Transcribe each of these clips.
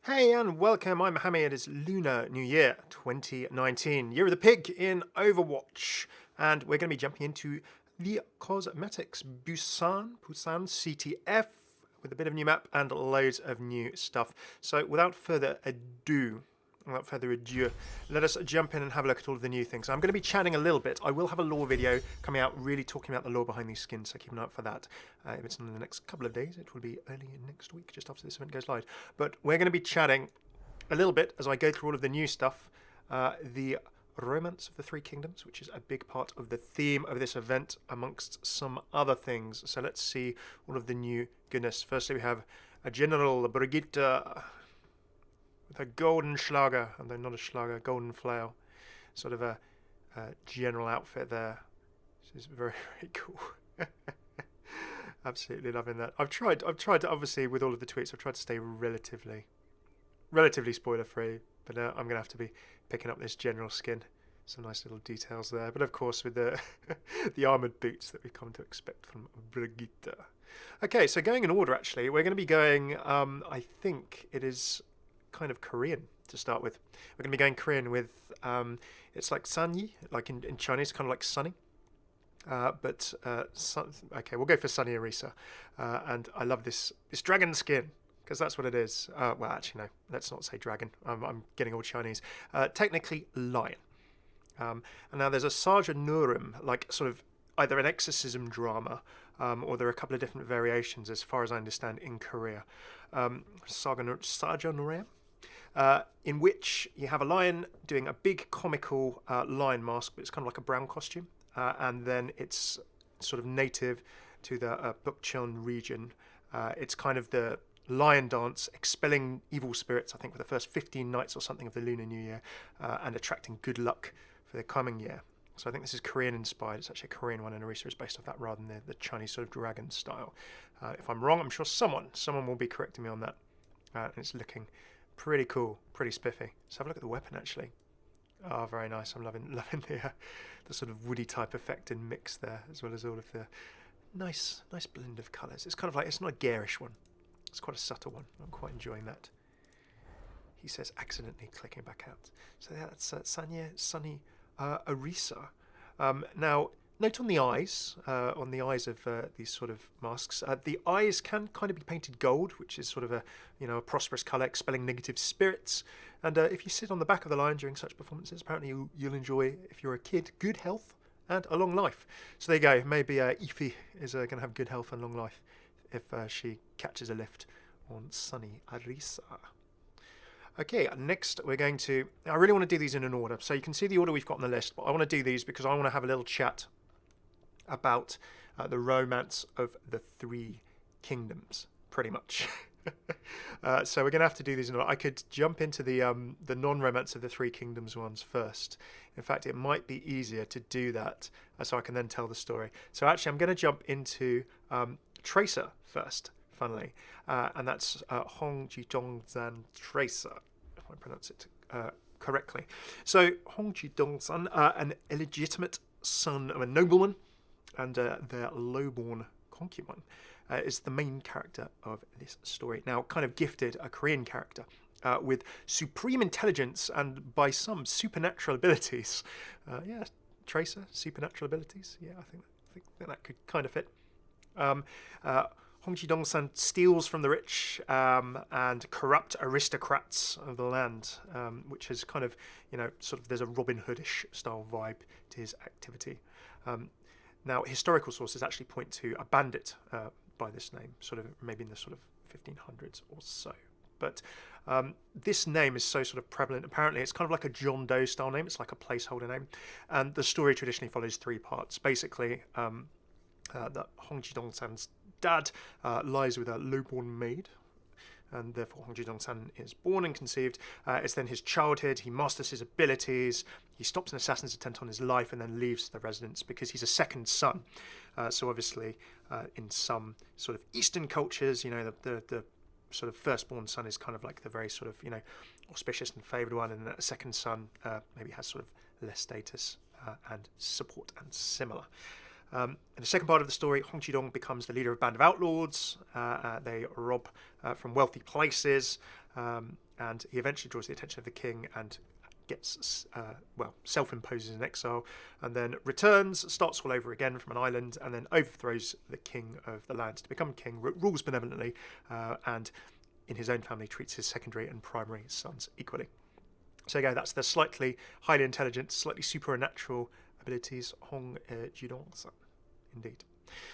Hey and welcome, I'm Hammeh. It is Lunar New Year 2019, Year of the Pig in Overwatch. And we're going to be jumping into the cosmetics Busan CTF with a bit of new map and loads of new stuff. So without further ado, let us jump in and have a look at all of the new things. I'm going to be chatting a little bit. I will have a lore video coming out really talking about the lore behind these skins, so keep an eye out for that. If it's in the next couple of days, it will be early next week, just after this event goes live. But we're going to be chatting a little bit as I go through all of the new stuff. The Romance of the Three Kingdoms, which is a big part of the theme of this event, amongst some other things. So let's see all of the new goodness. Firstly, we have a General Brigitte with a golden schlager, and then not a schlager, golden flail, sort of a general outfit there. This is very, very cool. Absolutely loving that. I've tried to, obviously, with all of the tweets, I've tried to stay relatively spoiler free, but I'm gonna have to be picking up this general skin. Some nice little details there, but of course with the the armored boots that we come to expect from Brigitte. Okay, so going in order, actually, we're going to be going. I think it is kind of Korean to start with. We're going to be going Korean with it's like Sanye, like in Chinese, kind of like sunny. Okay, we'll go for Sunny Orisa, and I love this dragon skin because that's what it is. Well, actually, no, let's not say dragon. I'm getting all Chinese. Technically, lion. And now there's a Saja Nurum, like sort of either an exorcism drama, or there are a couple of different variations, as far as I understand, in Korea. Saja Nurum. In which you have a lion doing a big comical lion mask, but it's kind of like a brown costume, and then it's sort of native to the Bukchon region. It's kind of the lion dance, expelling evil spirits, I think, for the first 15 nights or something of the Lunar New Year, and attracting good luck for the coming year. So I think this is Korean inspired. It's actually a Korean one, and Orisa is based off that rather than the Chinese sort of dragon style. If I'm wrong, I'm sure someone will be correcting me on that. And it's looking pretty cool, pretty spiffy. Let's have a look at the weapon, actually. Oh, very nice. I'm loving the sort of woody type effect and mix there, as well as all of the nice blend of colours. It's kind of like, it's not a garish one. It's quite a subtle one. I'm quite enjoying that. He says, accidentally clicking back out. So yeah, that's Sanye, Sunny, Orisa. Now, note on the eyes of these sort of masks. The eyes can kind of be painted gold, which is sort of a prosperous colour, expelling negative spirits. And if you sit on the back of the lion during such performances, apparently you'll enjoy, if you're a kid, good health and a long life. So there you go. Maybe Ify is going to have good health and long life if she catches a lift on Sunny Orisa. Okay, next we're going to... I really want to do these in an order. So you can see the order we've got on the list, but I want to do these because I want to have a little chat about the Romance of the Three Kingdoms, pretty much. So we're going to have to do these in order. I could jump into the non-Romance of the Three Kingdoms ones first. In fact, it might be easier to do that so I can then tell the story. So actually, I'm going to jump into Tracer first, funnily. And that's Hong Jidongzan Tracer, if I pronounce it correctly. So Hong Jidongzan, an illegitimate son of a nobleman, and their lowborn concubine, is the main character of this story. Now, kind of gifted a Korean character with supreme intelligence and, by some, supernatural abilities. Yeah, Tracer, supernatural abilities. Yeah, I think that could kind of fit. Hong Jidong-san steals from the rich and corrupt aristocrats of the land, which is kind of, sort of, there's a Robin Hoodish style vibe to his activity. Now, historical sources actually point to a bandit by this name, sort of maybe in the sort of 1500s or so. But this name is so sort of prevalent. Apparently, it's kind of like a John Doe style name. It's like a placeholder name. And the story traditionally follows three parts. Basically, that Hong Jidong-san's dad lies with a lowborn maid, and therefore Hong Jidong-san is born and conceived. It's then his childhood. He masters his abilities. He stops an assassin's attempt on his life and then leaves the residence because he's a second son. So obviously, in some sort of Eastern cultures, the sort of firstborn son is kind of like the very sort of, auspicious and favoured one, and a second son maybe has sort of less status and support and similar. In the second part of the story, Hong Jidong becomes the leader of a band of outlaws. They rob from wealthy places, and he eventually draws the attention of the king and gets, self-imposes in exile, and then returns, starts all over again from an island, and then overthrows the king of the land to become king, rules benevolently, and in his own family treats his secondary and primary sons equally. So again, that's the slightly highly intelligent, slightly supernatural abilities, Hong Gildong, indeed.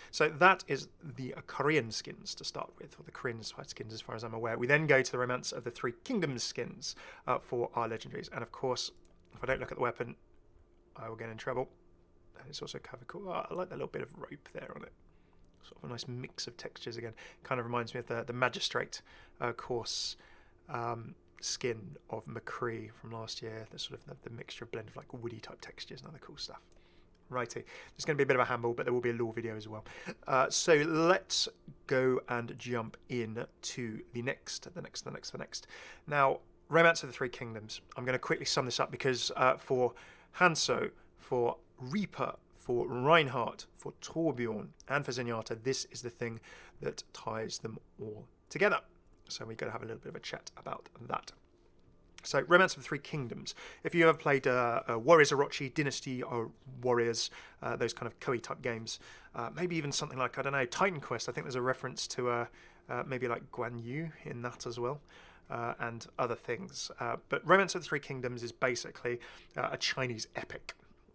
So that is the Korean skins to start with, or the Korean inspired skins as far as I'm aware. We then go to the Remnants of the Three Kingdoms skins for our legendaries. And of course, if I don't look at the weapon, I will get in trouble. And it's also covered cool. Oh, I like that little bit of rope there on it. Sort of a nice mix of textures again. Kind of reminds me of the Magistrate course skin of McCree from last year. The sort of the mixture of blend of like woody type textures and other cool stuff. Righty, there's going to be a bit of a handball, but there will be a lore video as well. So let's go and jump in to the next. Now, Remnants of the Three Kingdoms. I'm going to quickly sum this up because for Hanso, for Reaper, for Reinhardt, for Torbjorn, and for Zenyatta, this is the thing that ties them all together. So we're going to have a little bit of a chat about that. So, Remnants of the Three Kingdoms. If you ever played Warriors Orochi, Dynasty or Warriors, those kind of Koei type games, maybe even something like, I don't know, Titan Quest. I think there's a reference to maybe like Guan Yu in that as well, and other things. But Remnants of the Three Kingdoms is basically a Chinese epic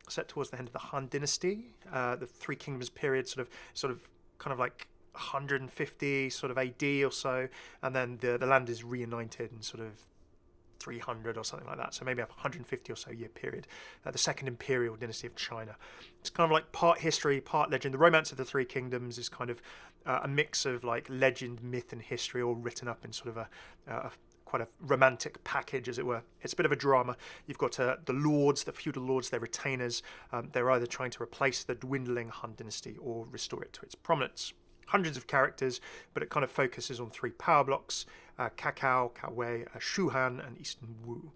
set towards the end of the Han Dynasty, the Three Kingdoms period, sort of kind of like 150 sort of AD or so, and then the land is reunited in sort of 300 or something like that, so maybe a 150 or so year period. The Second Imperial Dynasty of China. It's kind of like part history, part legend. The Romance of the Three Kingdoms is kind of a mix of like legend, myth, and history, all written up in sort of a quite a romantic package, as it were. It's a bit of a drama. You've got the lords, the feudal lords, their retainers. They're either trying to replace the dwindling Han Dynasty or restore it to its prominence. Hundreds of characters, but it kind of focuses on three power blocks, Kakao, Kaowei, Shuhan, and Eastern Wu,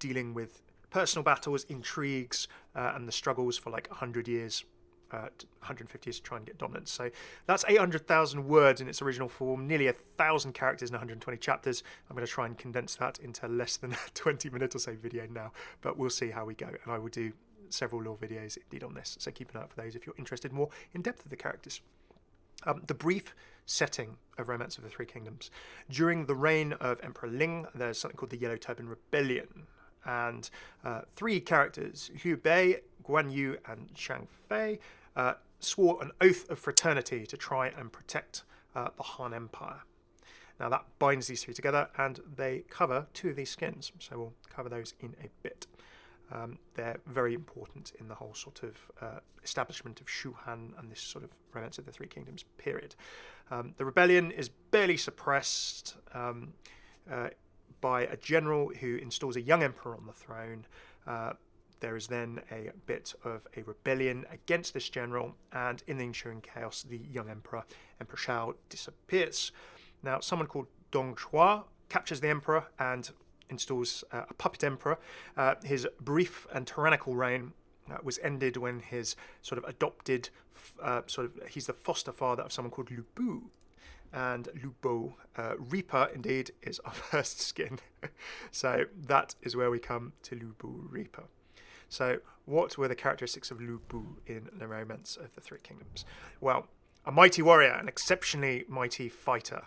dealing with personal battles, intrigues, and the struggles for like 100 years, 150 years to try and get dominance. So that's 800,000 words in its original form, nearly 1,000 characters in 120 chapters. I'm going to try and condense that into less than a 20-minute or so video now, but we'll see how we go, and I will do several lore videos indeed on this, so keep an eye out for those if you're interested more in depth of the characters. The brief setting of Romance of the Three Kingdoms. During the reign of Emperor Ling, there's something called the Yellow Turban Rebellion. And three characters, Hu Bei, Guan Yu, and Shang Fei, swore an oath of fraternity to try and protect the Han Empire. Now that binds these three together, and they cover two of these skins. So we'll cover those in a bit. They're very important in the whole sort of establishment of Shuhan and this sort of Remnants of the Three Kingdoms period. The rebellion is barely suppressed by a general who installs a young emperor on the throne. There is then a bit of a rebellion against this general, and in the ensuing chaos, the young emperor, Emperor Shao, disappears. Now, someone called Dong Chua captures the emperor and installs a puppet emperor. His brief and tyrannical reign was ended when his sort of adopted, he's the foster father of someone called Lubu. And Lubu, Reaper, indeed, is our first skin. So that is where we come to Lubu Reaper. So what were the characteristics of Lubu in the Romance of the Three Kingdoms? Well, a mighty warrior, an exceptionally mighty fighter,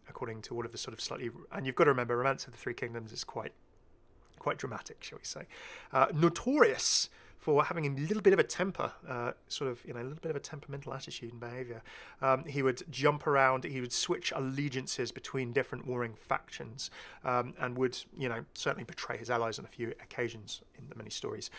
according to all of the sort of slightly... And you've got to remember, Romance of the Three Kingdoms is quite dramatic, shall we say. Notorious for having a little bit of a temper, a little bit of a temperamental attitude and behaviour. He would jump around, he would switch allegiances between different warring factions, and would, certainly betray his allies on a few occasions in the many stories.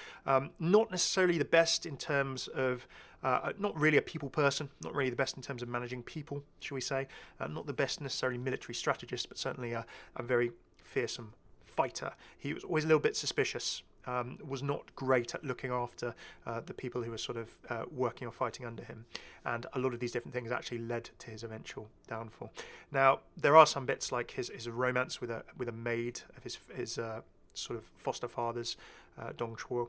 Not necessarily the best in terms of, not really a people person, not really the best in terms of managing people, shall we say. Not the best necessarily military strategist, but certainly a very fearsome fighter. He was always a little bit suspicious. Was not great at looking after the people who were sort of working or fighting under him, and a lot of these different things actually led to his eventual downfall. Now, there are some bits like his romance with a maid of his sort of foster father's, Dong Chua.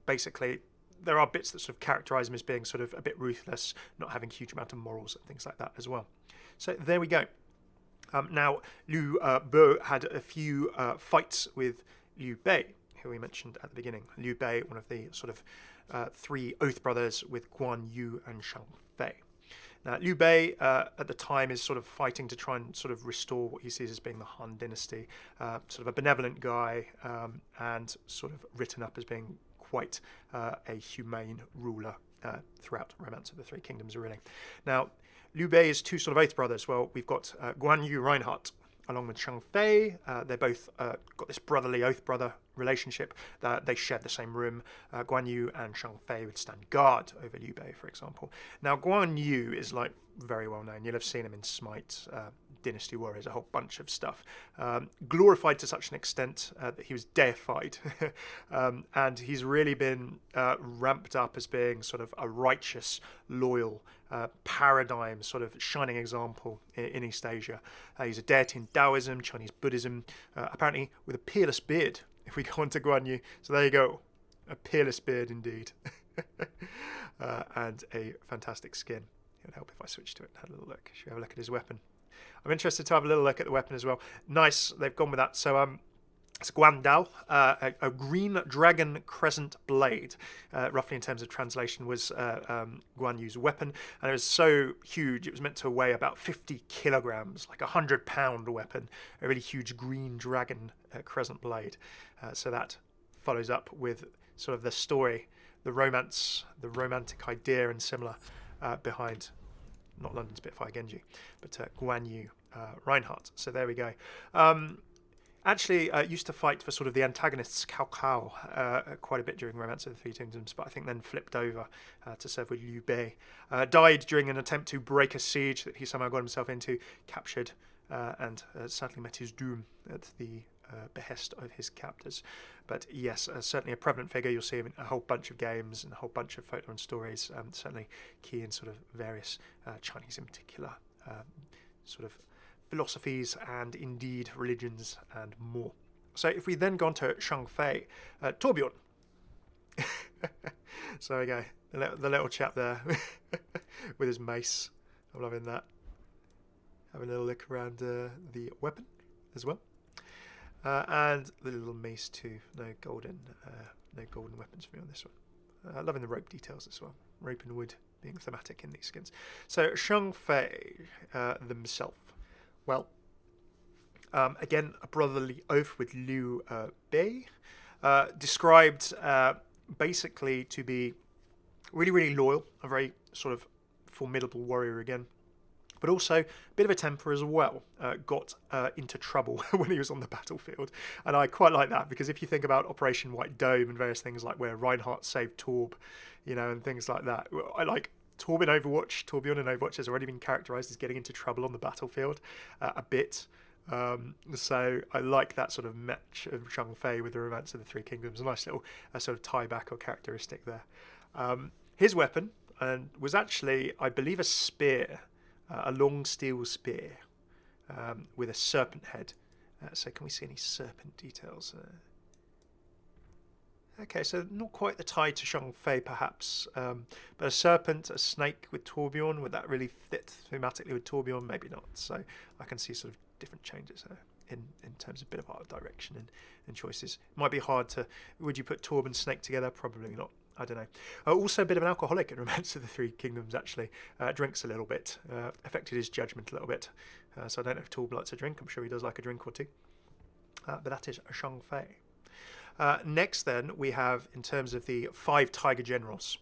Basically, there are bits that sort of characterise him as being sort of a bit ruthless, not having a huge amount of morals and things like that as well. So there we go. Now, Lu Bu had a few fights with Liu Bei, who we mentioned at the beginning. Liu Bei, one of the sort of three oath brothers with Guan Yu and Shang Fei. Now, Liu Bei at the time is sort of fighting to try and sort of restore what he sees as being the Han Dynasty, sort of a benevolent guy, and sort of written up as being quite a humane ruler throughout Romance of the Three Kingdoms, really. Now, Liu Bei is two sort of oath brothers. Well, we've got Guan Yu Reinhardt along with Shang Fei. They both got this brotherly oath brother relationship. They shared the same room. Guan Yu and Shang Fei would stand guard over Liu Bei, for example. Now, Guan Yu is like very well known. You'll have seen him in Smite, Dynasty Warriors, a whole bunch of stuff. Glorified to such an extent that he was deified. And he's really been ramped up as being sort of a righteous, loyal, paradigm, sort of shining example in East Asia. He's a deity in Taoism, Chinese Buddhism, apparently with a peerless beard, if we go on to Guan Yu. So there you go, a peerless beard indeed. And a fantastic skin. It would help if I switched to it and had a little look. Should we have a look at his weapon? I'm interested to have a little look at the weapon as well. Nice, they've gone with that. So it's Guan Dao, a green dragon crescent blade, roughly in terms of translation, was Guan Yu's weapon. And it was so huge, it was meant to weigh about 50 kilograms, like a 100-pound weapon, a really huge green dragon crescent blade. So that follows up with sort of the story, the romance, the romantic idea and similar behind not London Spitfire Genji, but Guan Yu Reinhardt. So there we go. Actually, used to fight for sort of the antagonists Cao Cao quite a bit during Romance of the Three Kingdoms, but I think then flipped over to serve with Liu Bei. Died during an attempt to break a siege that he somehow got himself into, captured, and sadly met his doom at the behest of his captors. But yes, certainly a prevalent figure. You'll see him in a whole bunch of games and a whole bunch of folklore and stories. Certainly key in sort of various Chinese in particular sort of philosophies and indeed religions and more. So if we then go on to Shang Fei, Torbjorn. So there we go, the little chap there with his mace. I'm loving that. Having a little look around the weapon as well. And the little mace too. No golden weapons for me on this one. Loving the rope details as well. Rope and wood being thematic in these skins. So Shang Fei themselves. Well, again, a brotherly oath with Liu Bei. Described basically to be really, really loyal. A very sort of formidable warrior again. But also a bit of a temper as well. Got into trouble when he was on the battlefield. And I quite like that, because if you think about Operation White Dome and various things like where Reinhardt saved Torb, and things like that. I like Torbjorn in Overwatch has already been characterised as getting into trouble on the battlefield a bit. So I like that sort of match of Shang Fei with the Romance of the Three Kingdoms. A nice little sort of tie back or characteristic there. His weapon was actually, I believe, a spear. A long steel spear with a serpent head. So can we see any serpent details? Okay, so not quite the tie to Shang Fei perhaps, but a serpent, a snake with Torbjorn. Would that really fit thematically with Torbjorn? Maybe not. So I can see sort of different changes in terms of bit of art direction and choices. Might be hard to, would you put Torb and snake together? Probably not. I don't know. Also a bit of an alcoholic in Romance of the Three Kingdoms, actually. Drinks a little bit. Affected his judgment a little bit. So I don't know if Torb likes a drink. I'm sure he does like a drink or two. But that is Shang Fei. Next then, we have, in terms of the 5 tiger generals.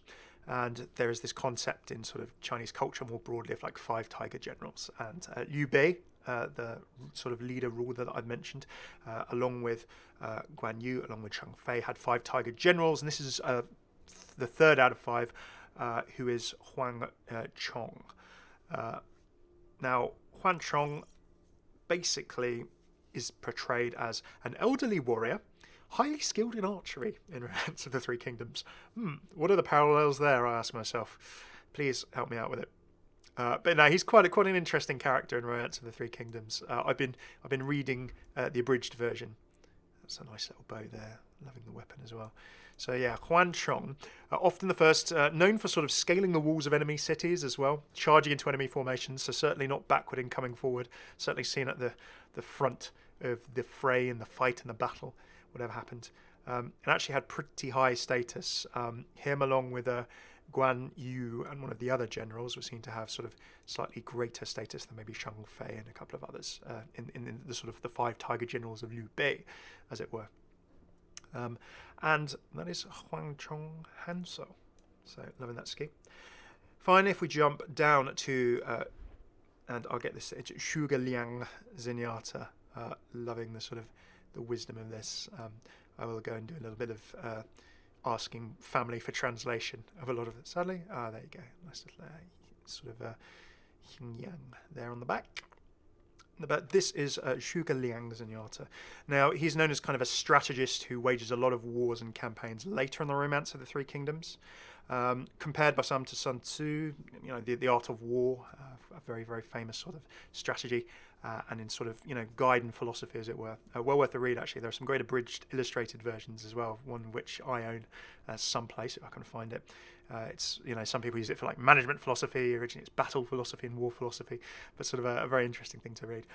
And there is this concept in sort of Chinese culture more broadly of like 5 tiger generals. And Liu Bei, the sort of leader ruler that I've mentioned, along with Guan Yu, along with Shang Fei, had 5 tiger generals. And this is the third out of 5, who is Huang Chong. Now, Huang Chong basically is portrayed as an elderly warrior, highly skilled in archery in Romance of the Three Kingdoms. What are the parallels there, I ask myself. Please help me out with it. But no, he's quite an interesting character in Romance of the Three Kingdoms. I've been reading the abridged version. That's a nice little bow there. Loving the weapon as well. So yeah, Huan Chong, often the first, known for sort of scaling the walls of enemy cities as well, charging into enemy formations, so certainly not backward in coming forward, certainly seen at the front of the fray and the fight and the battle, whatever happened. It actually had pretty high status. Him along with Guan Yu and one of the other generals were seen to have sort of slightly greater status than maybe Shang Fei and a couple of others in the sort of the 5 tiger generals of Liu Bei, as it were. And that is Huang Chong Hanso. So loving that scheme. Fine, if we jump down to, and I'll get this, it's Zhuge Liang Zenyatta. Loving the sort of the wisdom of this. I will go and do a little bit of asking family for translation of a lot of it. Sadly, there you go. Nice little sort of yin yang there on the back. But this is Zhuge Liang Zenyatta. Now, he's known as kind of a strategist who wages a lot of wars and campaigns later in the Romance of the Three Kingdoms. Compared by some to Sun Tzu, the art of war, a very, very famous sort of strategy, and in sort of, guide and philosophy, as it were. Well worth a read, actually. There are some great abridged, illustrated versions as well, one which I own someplace, if I can find it. It's, some people use it for like management philosophy, originally it's battle philosophy and war philosophy, but sort of a very interesting thing to read.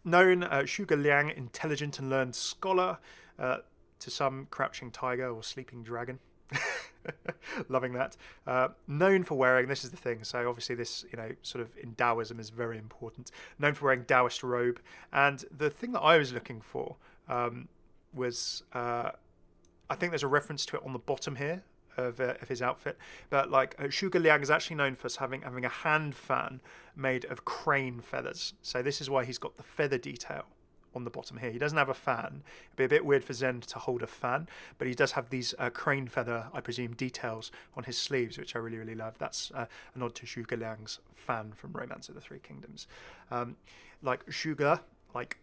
Known, Zhuge Liang, intelligent and learned scholar, to some crouching tiger or sleeping dragon. Loving that. Known for wearing, this is the thing, so obviously this, sort of in Taoism is very important. Known for wearing Taoist robe. And the thing that I was looking for was, I think there's a reference to it on the bottom here of his outfit. But like Zhuge Liang is actually known for having a hand fan made of crane feathers. So this is why he's got the feather detail on the bottom here. He doesn't have a fan. It'd be a bit weird for Zen to hold a fan, but he does have these crane feather, I presume, details on his sleeves, which I really, really love. That's a nod to Zhuge Liang's fan from Romance of the Three Kingdoms. Like Zhuge, like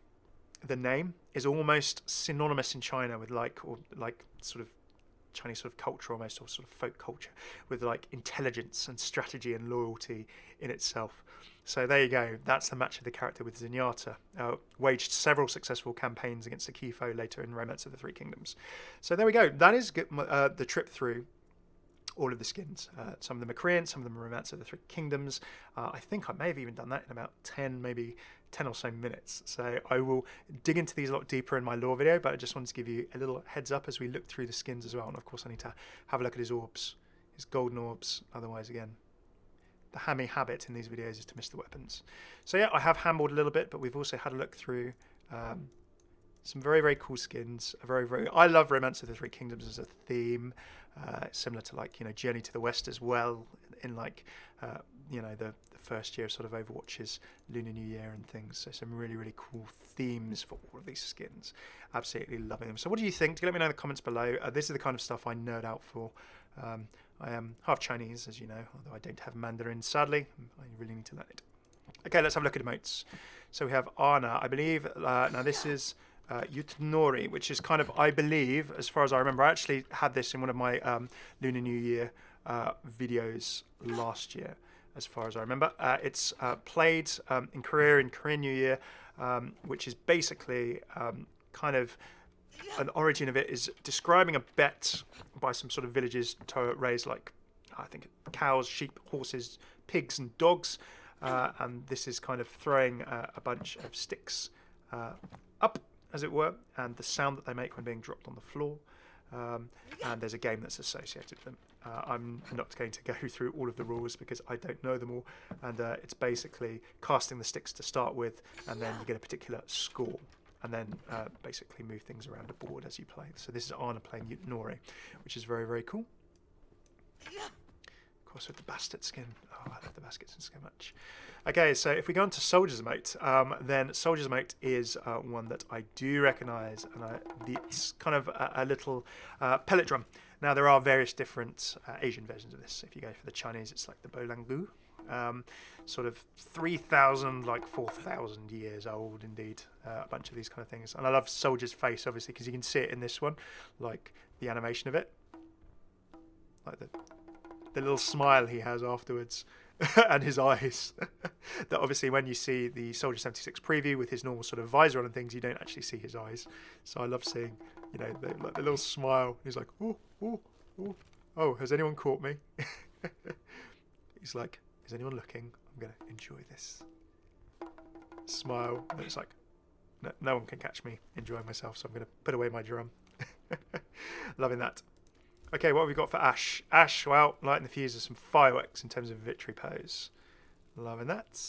the name, is almost synonymous in China with like sort of Chinese sort of culture almost, or sort of folk culture, with like intelligence and strategy and loyalty in itself. So there you go. That's the match of the character with Zenyatta. Waged several successful campaigns against the key foe later in Romance of the Three Kingdoms. So there we go. That is the trip through all of the skins. Some of them are Korean, some of them are Romance of the Three Kingdoms. I think I may have even done that in about 10 or so minutes. So I will dig into these a lot deeper in my lore video, but I just wanted to give you a little heads up as we look through the skins as well. And of course I need to have a look at his orbs, his golden orbs. Otherwise, again, the Hammeh habit in these videos is to miss the weapons. So yeah, I have handballed a little bit, but we've also had a look through some very, very cool skins. I love Romance of the Three Kingdoms as a theme, similar to like, Journey to the West as well, in like, the first year of sort of Overwatch's Lunar New Year and things. So some really, really cool themes for all of these skins. Absolutely loving them. So what do you think? Do let me know in the comments below. This is the kind of stuff I nerd out for. I am half Chinese, as you know, although I don't have Mandarin, sadly. I really need to learn it. Okay, let's have a look at emotes. So we have Ana, I believe. Now this is Yutanori, which is kind of, I believe, as far as I remember, I actually had this in one of my Lunar New Year videos last year, as far as I remember. It's played in Korean New Year, which is basically kind of, an origin of it is describing a bet by some sort of villages to raise, like, I think cows, sheep, horses, pigs and dogs, and this is kind of throwing a bunch of sticks up, as it were, and the sound that they make when being dropped on the floor, and there's a game that's associated with them. I'm not going to go through all of the rules because I don't know them all, and it's basically casting the sticks to start with, and then you get a particular score, and then basically move things around the board as you play. So this is Ana playing Yutanori, which is very, very cool. Of course, with the Bastard skin. Oh, I love the Bastard skin so much. Okay, so if we go on to Soldier's Emote, then Soldier's Emote is one that I do recognise, and it's kind of a little pellet drum. Now, there are various different Asian versions of this. If you go for the Chinese, it's like the Bolangu. Sort of 3,000, like 4,000 years old, indeed. A bunch of these kind of things. And I love Soldier's face, obviously, because you can see it in this one, like the animation of it. Like the little smile he has afterwards. And his eyes. That obviously when you see the Soldier 76 preview with his normal sort of visor on and things, you don't actually see his eyes. So I love seeing You know, like the little smile. He's like, oh, oh, oh. Oh, has anyone caught me? He's like, is anyone looking? I'm going to enjoy this. Smile. And it's like, no one can catch me enjoying myself, so I'm going to put away my drum. Loving that. Okay, what have we got for Ash? Ash, well, lighting the fuse of some fireworks in terms of victory pose. Loving that.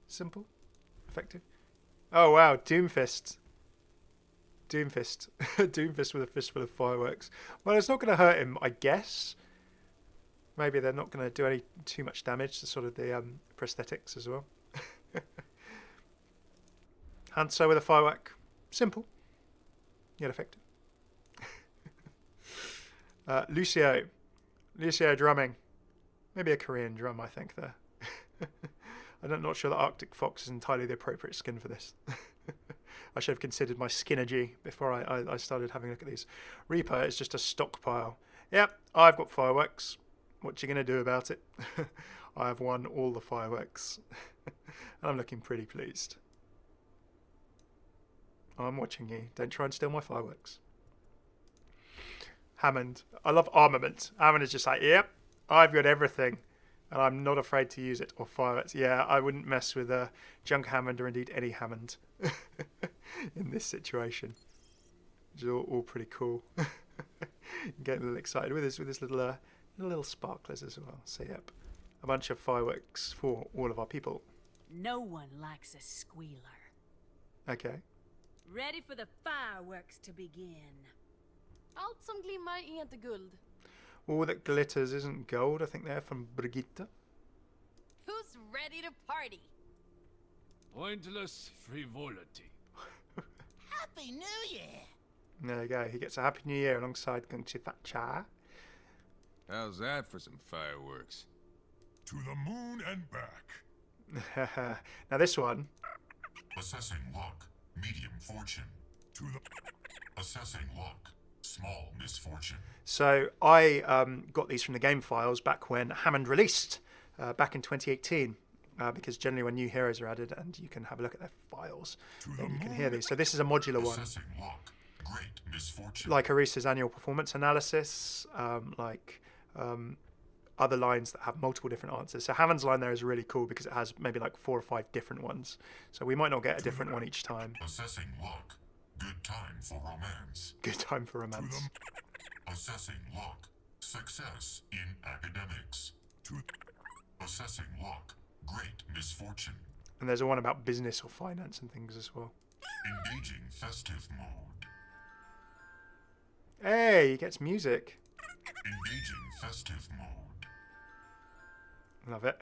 Simple. Effective. Oh, wow. Doomfist. Doomfist. Doomfist with a fistful of fireworks. Well, it's not going to hurt him, I guess. Maybe they're not going to do too much damage to sort of the prosthetics as well. Hanso with a firework. Simple. Yet effective. Lucio. Lucio drumming. Maybe a Korean drum, I think, there. I'm not sure that Arctic Fox is entirely the appropriate skin for this. I should have considered my skinergy before I started having a look at these. Reaper is just a stockpile. Yep, I've got fireworks. What you going to do about it? I have won all the fireworks. And I'm looking pretty pleased. I'm watching you. Don't try and steal my fireworks. Hammond. I love armament. Hammond is just like, yep, I've got everything. And I'm not afraid to use it. Or fireworks. Yeah, I wouldn't mess with a Junk Hammond or indeed any Hammond in this situation. Which is all pretty cool. Getting a little excited with this little sparklers as well. So yep, a bunch of fireworks for all of our people. No one likes a squealer. Okay. Ready for the fireworks to begin. Allt som glimmar är inte guld. All that glitters isn't gold. I think they're from Brigitte. Who's ready to party? Pointless frivolity. Happy New Year! There you go. He gets a Happy New Year alongside Gungchi Thatcha. How's that for some fireworks? To the moon and back. Now this one. Assessing luck, medium fortune. To the assessing luck, small misfortune. So I got these from the game files back when Hammond released, back in 2018. Because generally when new heroes are added and you can have a look at their files, then you can hear these. So this is a modular one. Assessing luck, great misfortune. Like Orisa's annual performance analysis, other lines that have multiple different answers. So Hammond's line there is really cool because it has maybe like 4 or 5 different ones. So we might not get a different one each time. Assessing luck, good time for romance. Good time for romance. Assessing luck, success in academics. Assessing luck, great misfortune. And there's a one about business or finance and things as well. Engaging festive mode. Hey, he gets music. Engaging festive mode. Love it.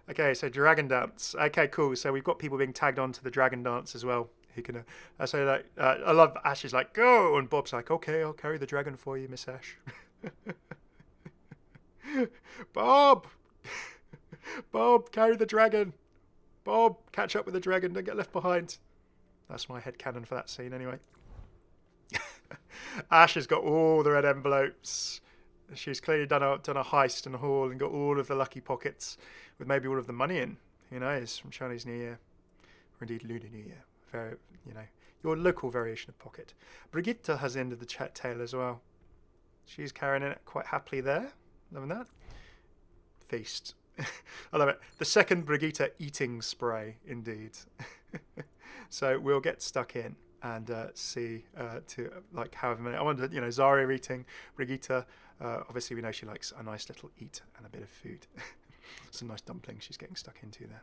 Okay, so Dragon Dance. Okay, cool. So we've got people being tagged on to the Dragon Dance as well. Who can? So like, I love Ash is like, go, and Bob's like, okay, I'll carry the dragon for you, Miss Ash. Bob, Bob, carry the dragon. Bob, catch up with the dragon. Don't get left behind. That's my headcanon for that scene, anyway. Ash has got all the red envelopes. She's clearly done a heist and a haul and got all of the lucky pockets with maybe all of the money in. Who knows? From Chinese New Year, or indeed Lunar New Year. Very, your local variation of pocket. Brigitte has the end of the tail as well. She's carrying it quite happily there. Loving that. Feast. I love it. The second Brigitte eating spray, indeed. So we'll get stuck in and see to like however many. I wonder, Zarya eating, Brigitte. Obviously, we know she likes a nice little eat and a bit of food. Some nice dumplings she's getting stuck into there.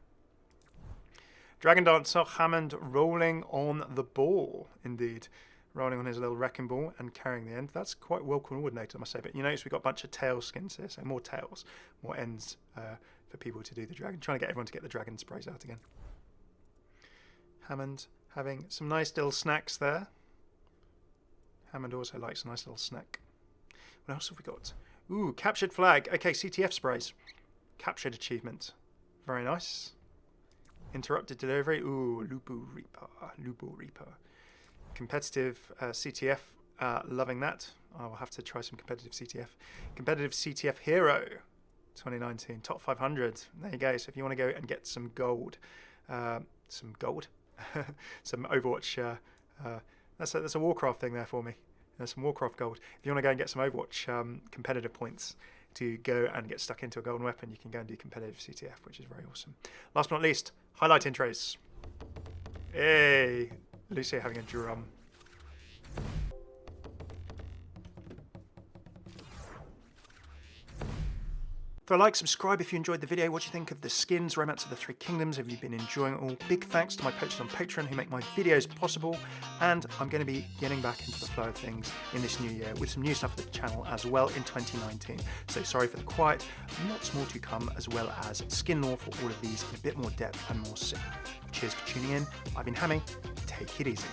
Dragon Dancer Hammond rolling on the ball, indeed. Rolling on his little wrecking ball and carrying the end. That's quite well coordinated, I must say. But you notice we've got a bunch of tail skins here, so more tails, more ends for people to do the dragon. Trying to get everyone to get the dragon sprays out again. Hammond having some nice little snacks there. Hammond also likes a nice little snack. What else have we got? Ooh, captured flag. Okay, CTF sprays. Captured achievement. Very nice. Interrupted delivery. Ooh, Lubu Reaper. Competitive CTF. Loving that. I will have to try some competitive CTF. Competitive CTF Hero 2019. Top 500. There you go. So if you want to go and get some gold. Some Overwatch That's a Warcraft thing there for me. There's some Warcraft gold. If you want to go and get some Overwatch competitive points to go and get stuck into a golden weapon, you can go and do competitive CTF, which is very awesome. Last but not least, highlight intros. Hey, Lucy having a drum. Throw a like, subscribe if you enjoyed the video. What do you think of the skins, Romance of the Three Kingdoms? Have you been enjoying it all? Big thanks to my patrons on Patreon who make my videos possible. And I'm going to be getting back into the flow of things in this new year with some new stuff for the channel as well in 2019. So sorry for the quiet, lots more to come, as well as skin lore for all of these in a bit more depth and more sync. Cheers for tuning in. I've been Hammeh. Take it easy.